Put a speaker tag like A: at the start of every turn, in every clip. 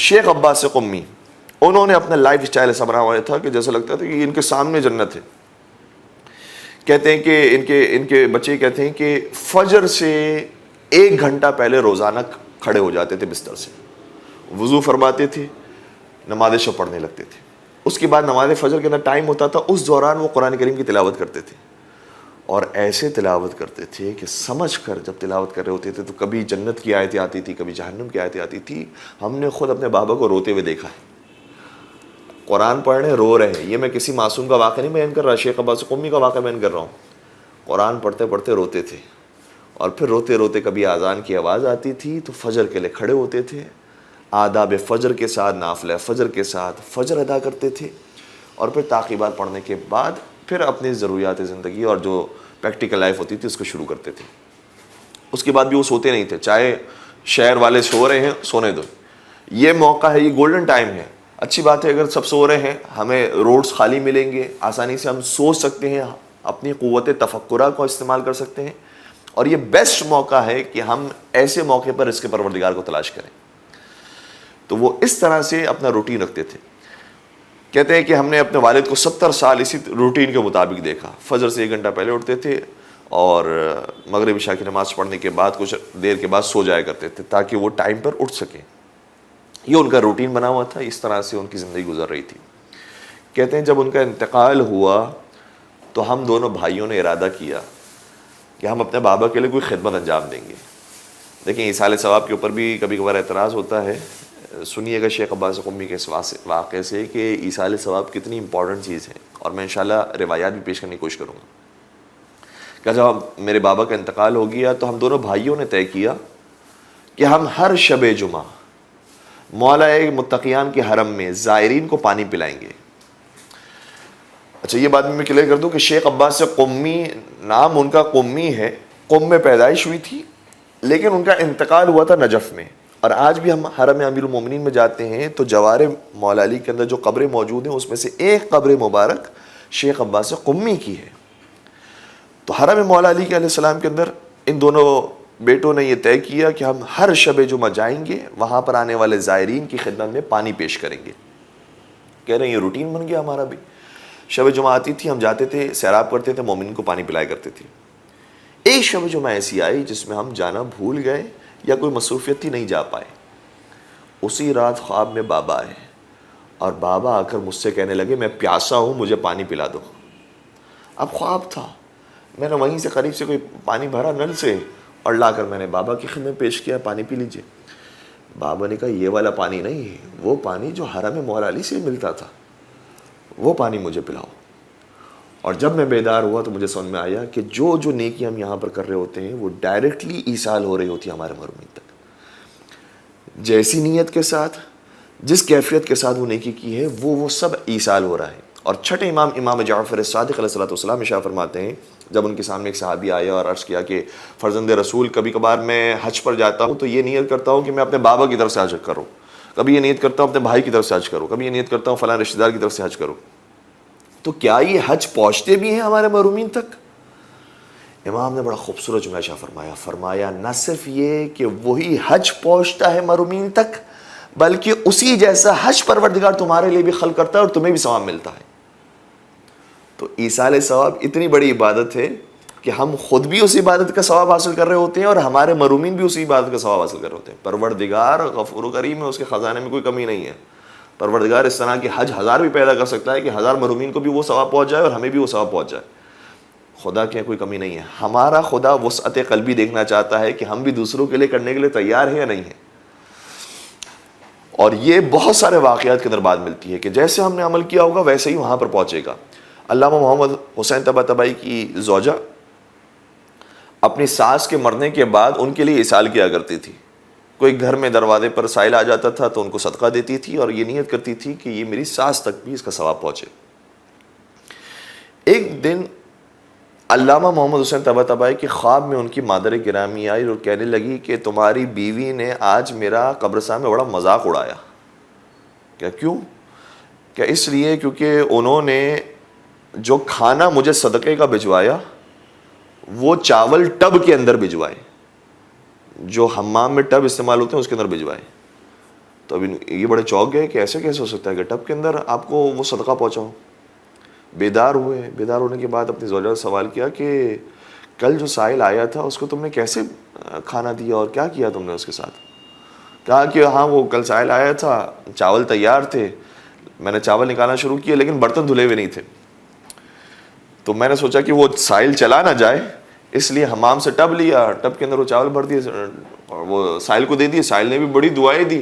A: شیخ عباس قمی، انہوں نے اپنا لائف اسٹائل ایسا بنا ہوا تھا کہ جیسا لگتا تھا کہ ان کے سامنے جنت ہے. کہتے ہیں کہ ان کے بچے کہتے ہیں کہ فجر سے 1 گھنٹہ پہلے روزانہ کھڑے ہو جاتے تھے بستر سے، وضو فرماتے تھے، نماز شب پڑھنے لگتے تھے. اس کے بعد نماز فجر کے اندر ٹائم ہوتا تھا، اس دوران وہ قرآن کریم کی تلاوت کرتے تھے، اور ایسے تلاوت کرتے تھے کہ سمجھ کر جب تلاوت کر رہے ہوتے تھے تو کبھی جنت کی آیتیں آتی تھی، کبھی جہنم کی آیتیں آتی تھی. ہم نے خود اپنے بابا کو روتے ہوئے دیکھا ہے، قرآن پڑھ رہے رو رہے ہیں. یہ میں کسی معصوم کا واقعہ نہیں بیان کر رہا، شیخ عباس قمی کا واقعہ بیان کر رہا ہوں. قرآن پڑھتے پڑھتے روتے تھے، اور پھر روتے روتے کبھی اذان کی آواز آتی تھی تو فجر کے لیے کھڑے ہوتے تھے، آداب فجر کے ساتھ، نافلہ فجر کے ساتھ فجر ادا کرتے تھے، اور پھر تعقیبات پڑھنے کے بعد پھر اپنی ضروریات زندگی اور جو پریکٹیکل لائف ہوتی تھی اس کو شروع کرتے تھے. اس کے بعد بھی وہ سوتے نہیں تھے، چاہے شہر والے سو رہے ہیں سونے دو، یہ موقع ہے، یہ گولڈن ٹائم ہے. اچھی بات ہے اگر سب سو رہے ہیں، ہمیں روڈز خالی ملیں گے، آسانی سے ہم سوچ سکتے ہیں، اپنی قوت تفکرہ کو استعمال کر سکتے ہیں، اور یہ بیسٹ موقع ہے کہ ہم ایسے موقع پر رزق پروردگار کو تلاش کریں. تو وہ اس طرح سے اپنا روٹین رکھتے تھے. کہتے ہیں کہ ہم نے اپنے والد کو 70 سال اسی روٹین کے مطابق دیکھا. فجر سے 1 گھنٹہ پہلے اٹھتے تھے اور مغرب عشاء کی نماز پڑھنے کے بعد کچھ دیر کے بعد سو جایا کرتے تھے تاکہ وہ ٹائم پر اٹھ سکیں. یہ ان کا روٹین بنا ہوا تھا، اس طرح سے ان کی زندگی گزر رہی تھی. کہتے ہیں جب ان کا انتقال ہوا تو ہم دونوں بھائیوں نے ارادہ کیا کہ ہم اپنے بابا کے لیے کوئی خدمت انجام دیں گے. دیکھیں ایصال ثواب کے اوپر بھی کبھی کبھار اعتراض ہوتا ہے. سنیے گا شیخ عباس قمی کے اس واقعے سے کہ ایصال ثواب کتنی امپورٹنٹ چیز ہے، اور میں انشاءاللہ روایات بھی پیش کرنے کی کوشش کروں گا. کہ جب میرے بابا کا انتقال ہو گیا تو ہم دونوں بھائیوں نے طے کیا کہ ہم ہر شب جمعہ مولا متقیان کے حرم میں زائرین کو پانی پلائیں گے. اچھا یہ بات میں کلیئر کر دوں کہ شیخ عباس قمی، نام ان کا قمی ہے، قم میں پیدائش ہوئی تھی لیکن ان کا انتقال ہوا تھا نجف میں. اور آج بھی ہم حرم امیر المومنین میں جاتے ہیں تو جوار مولا علی کے اندر جو قبریں موجود ہیں اس میں سے ایک قبر مبارک شیخ عباس قمی کی ہے. تو حرم مولا علی کے علیہ السلام کے اندر ان دونوں بیٹوں نے یہ طے کیا کہ ہم ہر شب جمعہ جائیں گے، وہاں پر آنے والے زائرین کی خدمت میں پانی پیش کریں گے. کہہ رہے ہیں یہ روٹین بن گیا ہمارا بھی. شب جمعہ آتی تھی، ہم جاتے تھے، سیراب کرتے تھے، مومنین کو پانی پلایا کرتے تھے. ایک شب جمعہ ایسی آئی جس میں ہم جانا بھول گئے یا کوئی مصروفیت تھی نہیں جا پائے. اسی رات خواب میں بابا آئے اور بابا آ کر مجھ سے کہنے لگے میں پیاسا ہوں، مجھے پانی پلا دو. اب خواب تھا، میں نے وہیں سے قریب سے کوئی پانی بھرا نل سے اور لا کر میں نے بابا کی خدمت پیش کیا، پانی پی لیجئے. بابا نے کہا یہ والا پانی نہیں ہے، وہ پانی جو حرم مولا علی سے ملتا تھا وہ پانی مجھے پلاؤ. اور جب میں بیدار ہوا تو مجھے سمجھ میں آیا کہ جو جو نیکی ہم یہاں پر کر رہے ہوتے ہیں وہ ڈائریکٹلی ایصال ہو رہی ہوتی ہے ہمارے مرحومین تک. جیسی نیت کے ساتھ، جس کیفیت کے ساتھ وہ نیکی کی ہے وہ سب ایصال ہو رہا ہے. اور چھٹے امام جعفر صادق علیہ السلام ارشاد فرماتے ہیں جب ان کے سامنے ایک صحابی آیا اور عرض کیا کہ فرزند رسول کبھی کبھار میں حج پر جاتا ہوں تو یہ نیت کرتا ہوں کہ میں اپنے بابا کی طرف سے حج کروں، کبھی یہ نیت کرتا ہوں اپنے بھائی کی طرف سے حج کروں، کبھی یہ نیت کرتا ہوں فلاں رشتہ دار کی طرف سے حج کروں. تو کیا یہ حج پہنچتے بھی ہیں ہمارے مرحومین تک؟ امام نے بڑا خوبصورت جملہ ارشاد فرمایا نہ صرف یہ کہ وہی حج پہنچتا ہے مرحومین تک بلکہ اسی جیسا حج پروردگار تمہارے لیے بھی خلق کرتا ہے اور تمہیں بھی ثواب ملتا ہے. تو ایصال ثواب اتنی بڑی عبادت ہے کہ ہم خود بھی اس عبادت کا ثواب حاصل کر رہے ہوتے ہیں اور ہمارے مرحومین بھی اسی عبادت کا ثواب حاصل کر رہے ہوتے ہیں. پروردگار غفور و کریم ہے، اس کے خزانے میں کوئی کمی نہیں ہے. پروردگار اس طرح کی حج 1000 بھی پیدا کر سکتا ہے کہ 1000 مرحومین کو بھی وہ ثواب پہنچ جائے اور ہمیں بھی وہ ثواب پہنچ جائے. خدا کی کوئی کمی نہیں ہے. ہمارا خدا وسعت قلبی دیکھنا چاہتا ہے کہ ہم بھی دوسروں کے لیے کرنے کے لیے تیار ہیں یا نہیں ہیں. اور یہ بہت سارے واقعات کے اندر بات ملتی ہے کہ جیسے ہم نے عمل کیا ہوگا ویسے ہی وہاں پر پہنچے گا. علامہ محمد حسین طباطبائی کی زوجہ اپنی ساس کے مرنے کے بعد ان کے لیے ایصال کیا کرتی تھی. کوئی گھر میں دروازے پر سائل آ جاتا تھا تو ان کو صدقہ دیتی تھی اور یہ نیت کرتی تھی کہ یہ میری ساس تک بھی اس کا ثواب پہنچے. ایک دن علامہ محمد حسین طباطبائی کے خواب میں ان کی مادر گرامی آئی اور کہنے لگی کہ تمہاری بیوی نے آج میرا قبرستان میں بڑا مذاق اڑایا. کیوں؟ کیا اس لیے کیونکہ انہوں نے جو کھانا مجھے صدقے کا بھجوایا وہ چاول ٹب کے اندر بھجوائے، جو حمام میں ٹب استعمال ہوتے ہیں اس کے اندر بھجوائے. تو اب یہ بڑے چونک گئے کہ ایسے کیسے ہو سکتا ہے کہ ٹب کے اندر آپ کو وہ صدقہ پہنچا ہو. بیدار ہوئے. بیدار ہونے کے بعد اپنی زوجہ سے سوال کیا کہ کل جو سائل آیا تھا اس کو تم نے کیسے کھانا دیا اور کیا کیا تم نے اس کے ساتھ؟ کہا کہ ہاں وہ کل سائل آیا تھا, چاول تیار تھے, میں نے چاول نکالنا شروع کیا لیکن برتن دھلے ہوئے نہیں تھے, تو میں نے سوچا کہ وہ سائل چلا نہ جائے اس لیے حمام سے ٹب لیا, ٹب کے اندر وہ چاول بھر دیے اور وہ سائل کو دے دیے. سائل نے بھی بڑی دعائیں دی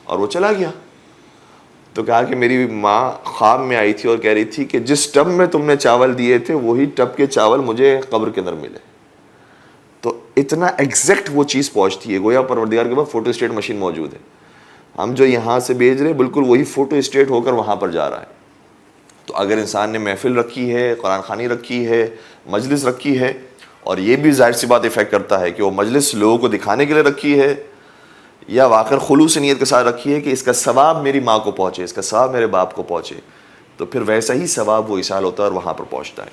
A: اور وہ چلا گیا. تو کہا کہ میری ماں خواب میں آئی تھی اور کہہ رہی تھی کہ جس ٹب میں تم نے چاول دیے تھے وہی ٹب کے چاول مجھے قبر کے اندر ملے. تو اتنا ایگزیکٹ وہ چیز پہنچتی ہے, گویا پروردگار کے پاس فوٹو اسٹیٹ مشین موجود ہے. ہم جو یہاں سے بھیج رہے ہیں بالکل وہی فوٹو اسٹیٹ ہو کر وہاں پر جا رہا ہے. تو اگر انسان نے محفل رکھی ہے, قرآن خوانی رکھی ہے, مجلس رکھی ہے, اور یہ بھی ظاہر سی بات افیکٹ کرتا ہے کہ وہ مجلس لوگوں کو دکھانے کے لیے رکھی ہے یا واقعی خلوص نیت کے ساتھ رکھی ہے کہ اس کا ثواب میری ماں کو پہنچے, اس کا ثواب میرے باپ کو پہنچے, تو پھر ویسا ہی ثواب وہ ایصال ہوتا ہے اور وہاں پر پہنچتا ہے.